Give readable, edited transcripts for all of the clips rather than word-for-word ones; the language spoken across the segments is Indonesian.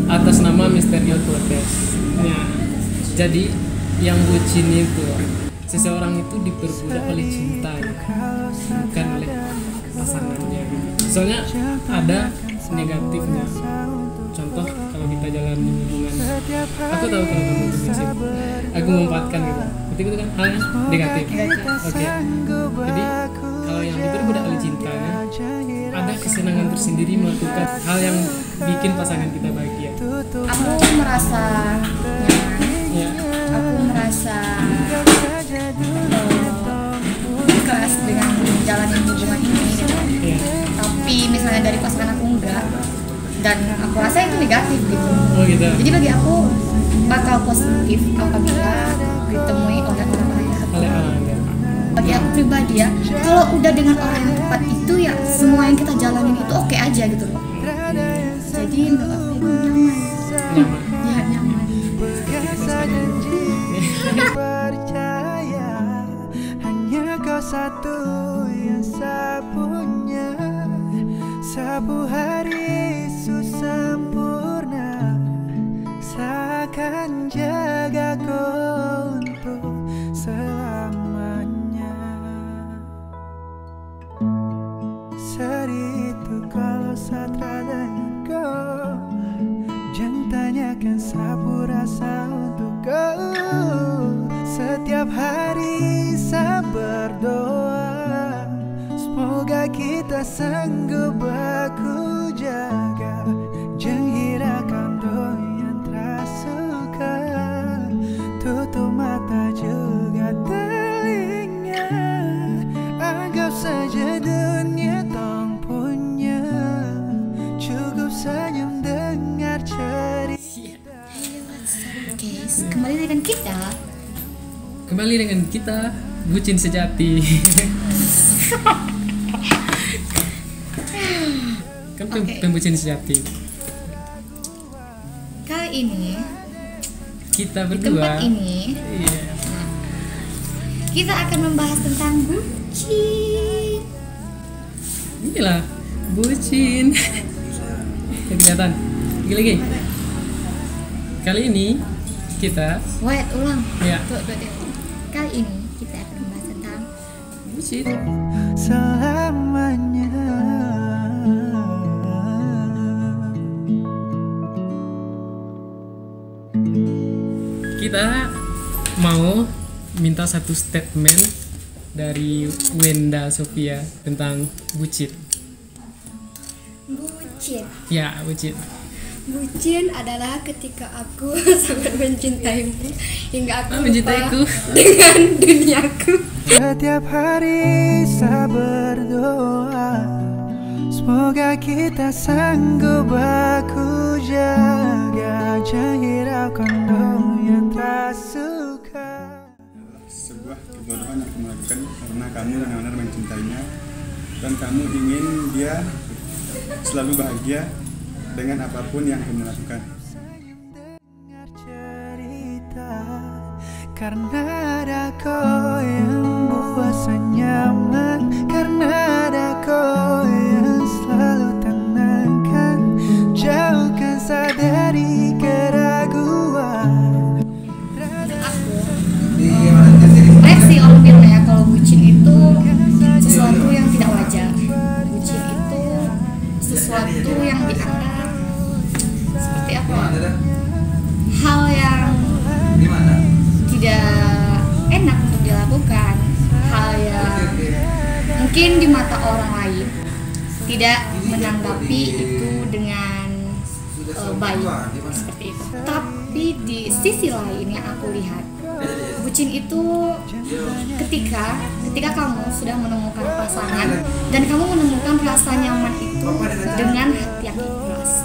atas nama Misterio Cortez. Nah, jadi yang bucin itu seseorang itu diperbudak oleh cinta gitu, bukan oleh pasangannya gitu. Soalnya ada negatifnya. Contoh kalau kita jalan hubungan, aku tahu kalau kamu itu bucin, aku memanfaatkan gitu. Itu kan hal yang negatif. Oke. Jadi kalau yang diperbudak oleh cintanya, ada kesenangan tersendiri melakukan hal yang bikin pasangan kita bahagia. Aku merasa nyaman. Ya. Aku merasa ikhlas dengan menjalani hubungan ini gitu. Ya. Tapi misalnya dari pasangan aku enggak, dan aku rasa itu negatif gitu. Oh gitu. Jadi bagi aku bakal positif apabila ditemui oleh orang-orang yang tepat. Oleh orang lain. Bagi aku pribadi ya, kalau udah dengan orang yang tepat itu ya semua yang kita jalanin itu oke aja gitu loh. Jadi menurut aku itu nyaman. Nyaman. Ya nyaman. Percaya hanya kau satu yang saya punya. Sabu hari sempurna, saya akan jaga kau untuk selamanya. Sedih itu kalau saat dengan kau, jangan tanyakan sabu rasa untuk kau. Setiap hari saya berdoa, semoga kita sanggup aku jaga. Jangan hiraukan yang tersuka, tutup mata juga telinga. Anggap saja dunia tong punya, cukup senyum dengar cerita. Oke, kembali dengan kita. Bucin sejati. Kan pembucin sejati. Kali ini Kita di berdua. tempat ini Iya. kita akan membahas tentang bucin. Inilah bucin. Kelihatan. Lagi. Kali ini kita Wait, ulang. ya Tuh. Kali ini kita akan membahas tentang bucin. Selamanya. Kita mau minta satu statement dari Wenda Sofia tentang bucin. bucin. Ya, bucin. Bucin adalah ketika aku sangat mencintaimu hingga aku Mencintaiku. lupa dengan duniaku. Setiap hari saya berdoa, semoga kita sanggup aku jaga. Jangan hiraukan yang tak suka. Sebuah kebodohan yang kamu lakukan karena kamu benar-benar mencintainya dan kamu ingin dia selalu bahagia dengan apapun yang kamu lakukan. Dengar cerita, karena ada kau yang buat saya nyaman, karena ada kau yang selalu tenangkan, jauhkan saya dari keraguan. Banyak sih orang bilang ya kalau bucin itu sesuatu yang tidak wajar. Bucin itu sesuatu yang dianggap seperti apa? Hal yang tidak enak untuk dilakukan, hal yang mungkin di mata orang lain tidak menanggapi itu dengan baik seperti itu. Tapi di sisi lain yang aku lihat, bucin itu ketika kamu sudah menemukan pasangan dan kamu menemukan rasa nyaman itu dengan hati yang ikhlas.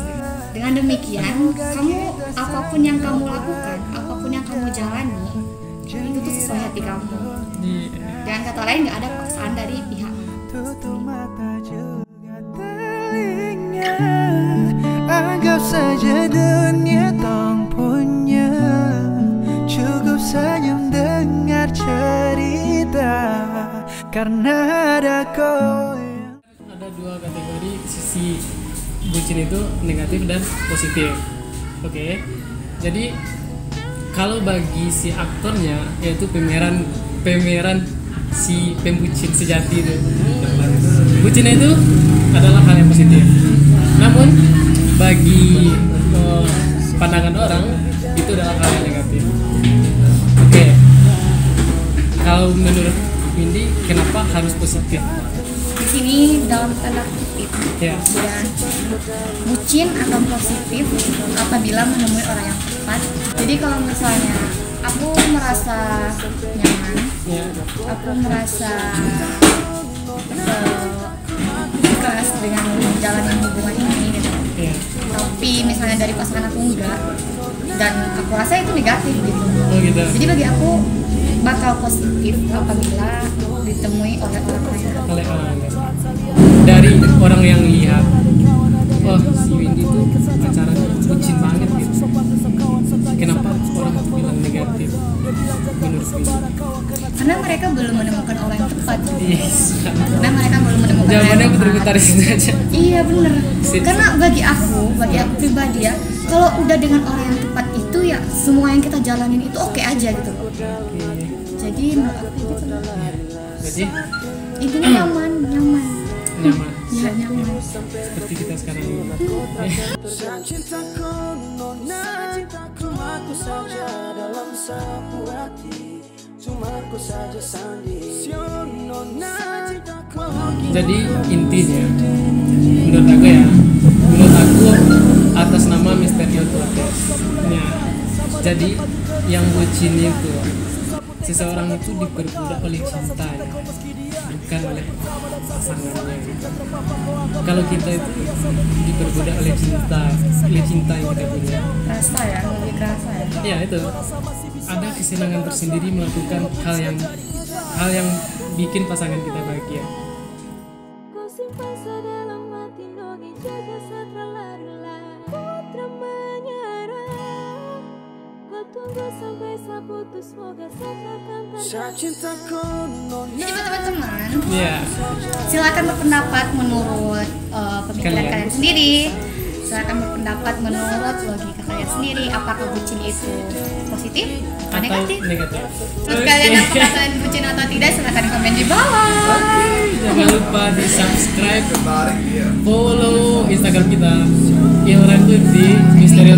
Dengan demikian, kamu apapun yang kamu lakukan, apapun yang kamu jalani, itu tuh sesuai hati kamu. Dengan kata lain, nggak ada paksaan dari pihak. Tutup mata juga telinga, anggap saja dunia tong punya, cukup senyum dengar cerita, karena ada kau. Ada dua kategori sisi bucin itu, negatif dan positif. Oke. Jadi kalau bagi si aktornya yaitu pemeran si pembucin sejati itu. Bucin itu adalah hal yang positif. Namun bagi pandangan orang itu adalah hal yang negatif. Oke. Kalau menurut Windy kenapa harus positif? Di sini dalam tanda kutip Ya. dan bucin akan positif apabila menemui orang yang tepat. Jadi kalau misalnya aku merasa nyaman, Ya. aku merasa ikhlas dengan menjalani hubungan ini gitu. Ya. Tapi misalnya dari pasangan aku enggak, dan aku rasa itu negatif gitu. Oh gitu. Jadi bagi aku bakal positif apabila ditemui oleh orang lain. Oleh orang lain. Dari orang yang lihat, wah si Windy tuh pacarannya bucin banget gitu. Kenapa orang tuh bilang negatif? Menurut Windy. Karena mereka belum menemukan orang yang tepat. Yes. Karena mereka belum menemukan orang Jawabannya yang tepat. putar-putar di situ aja. Iya bener. Sip. Karena bagi aku pribadi ya, kalau udah dengan orang yang tepat itu ya semua yang kita jalanin itu oke aja gitu. Jadi menurut aku gitu. Jadi Intinya nyaman. nyaman. Ya nyaman. Seperti kita sekarang ini. Cintaku nona, cuma aku saja dalam sapu hati, cuma aku saja sendiri. Nona, Jadi intinya, menurut aku atas nama Misterio Torres. Ya. Jadi yang bucin itu seseorang itu diperbudak oleh cinta, bukan oleh pasangannya. Kalau kita itu diperbudak oleh cinta yang kita punya. Rasa ya, lebih kerasa ya. Ya itu ada kesenangan tersendiri melakukan hal yang bikin pasangan kita bahagia. Kau simpan sedalam hati, noni jaga setelah lari-lari. Putra menyerah, kau tunggu sampai saputus, semoga setelah kan cintaku nona. Jadi buat teman-teman, Iya. silakan berpendapat menurut pemikiran Kalian. kalian sendiri. Silakan berpendapat menurut logika kalian sendiri. Apakah bucin itu positif atau Atau negatif? negatif. Menurut kalian apakah kalian bucin atau tidak? Silakan komen di bawah. Jangan lupa di subscribe, follow Instagram kita, Ilran tuh di Misterio